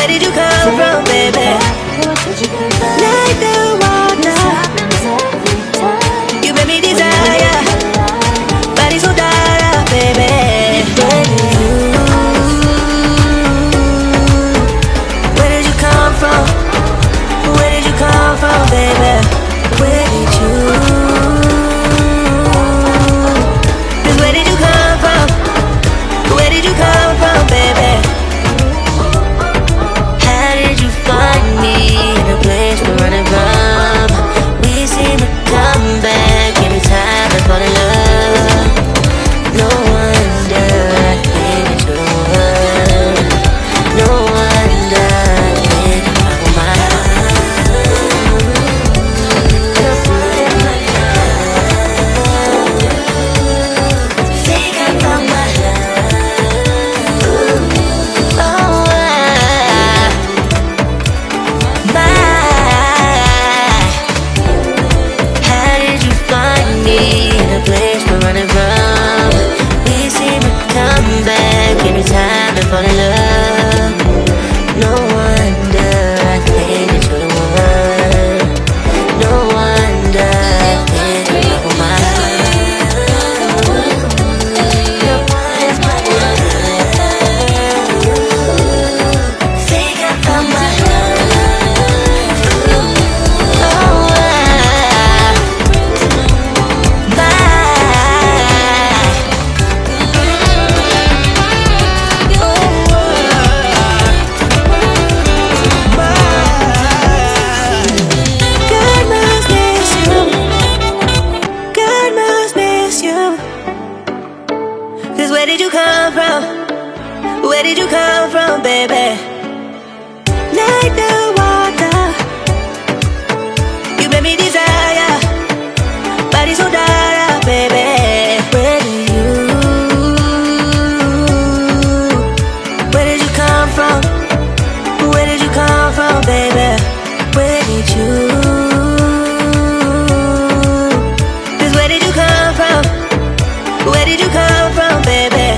Where did you come from, baby? Like the water, you made me desire. Body so dark, baby. Where did you come from? Where did you come from, baby? Where did you? Just where did you come from? Where did you come from, baby? How did you find me in a place we're running from? We seem to come back every time I fall in love. No wonder I think that you're the one. No wonder I think about my think about my love. Oh, how did you find me in a place we're running from? We seem to come back every time I fall in love. No wonder I think that you're the one. No wonder I think about my think about my where did you come from? Where did you come from, baby? Like the water, you made me desire. Body so dark, baby. Where did you? Where did you come from? Where did you come from, baby? Where did you? Just where did you come from? Where did you come from, baby?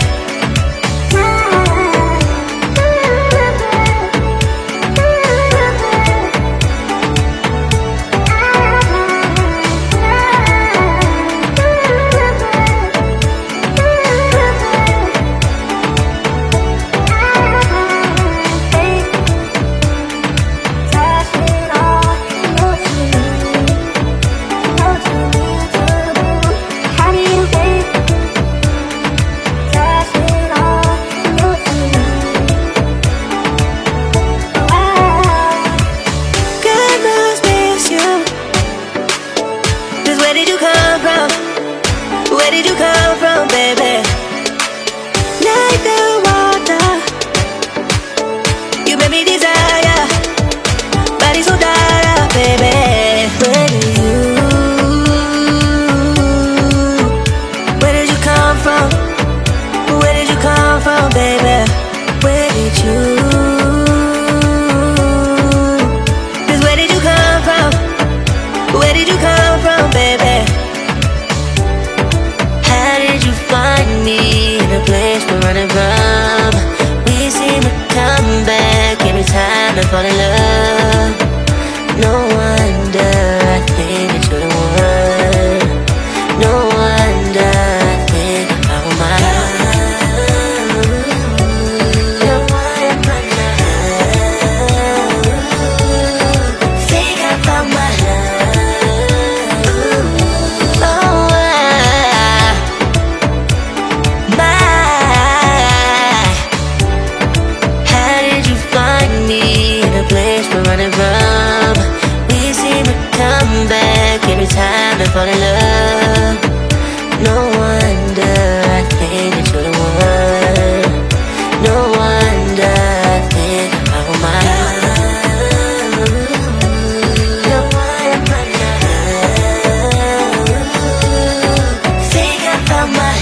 Where did you come from? Where did you come from, baby? Like the water, you made me desire. Body so dark, baby. Where did you? Where did you come from? Where did you come from, baby? Where did you? Just where did you come from? Where did you come from, baby? How did you find me in a place we're running from? We seem to come back every time I fall in love. No wonder I think that you're the one. No wonder I think about my think about my running from. We seem to come back every time I fall in love. No wonder I think that you're the one. No wonder I think about my think about my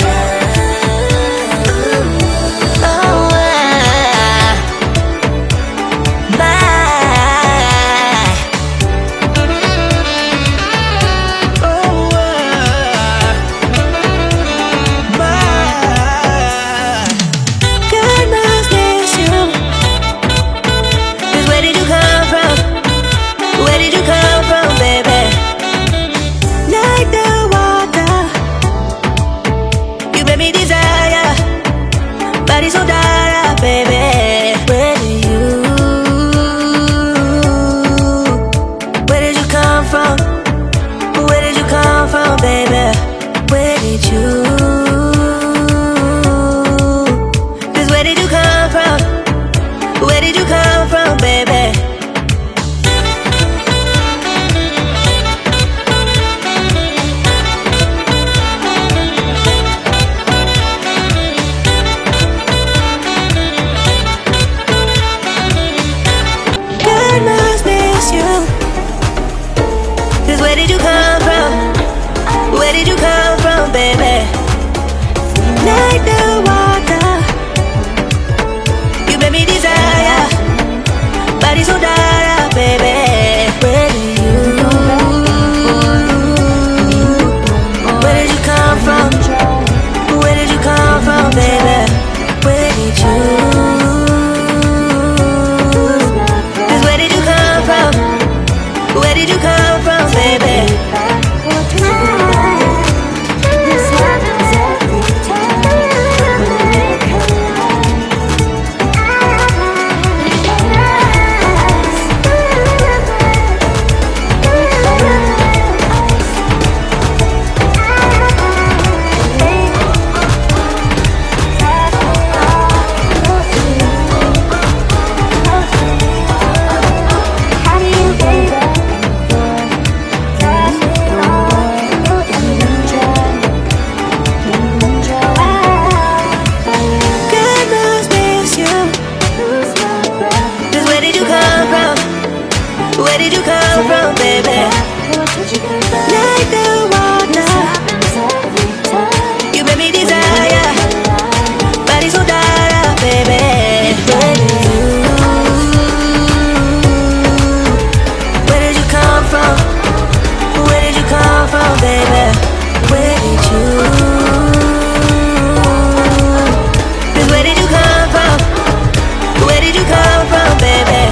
Where did you come from, baby?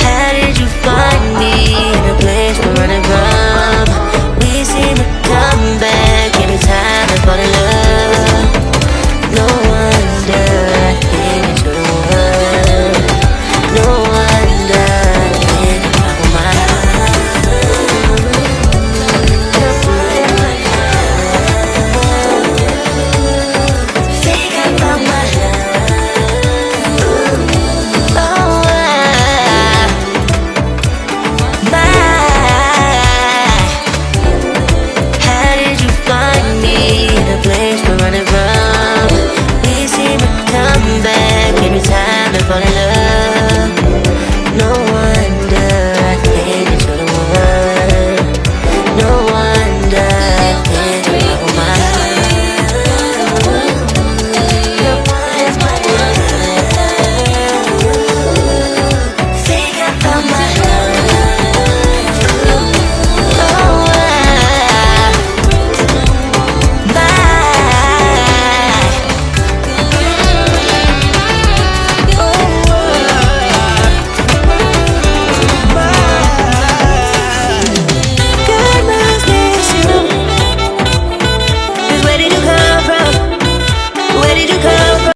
How did you find me in a place we're running from? We seem to come back every time I fall in love. No wonder I think it's the one. No wonder I think about my think about my how did you find me in a place we're running from? We seem to come back every time I fall in love.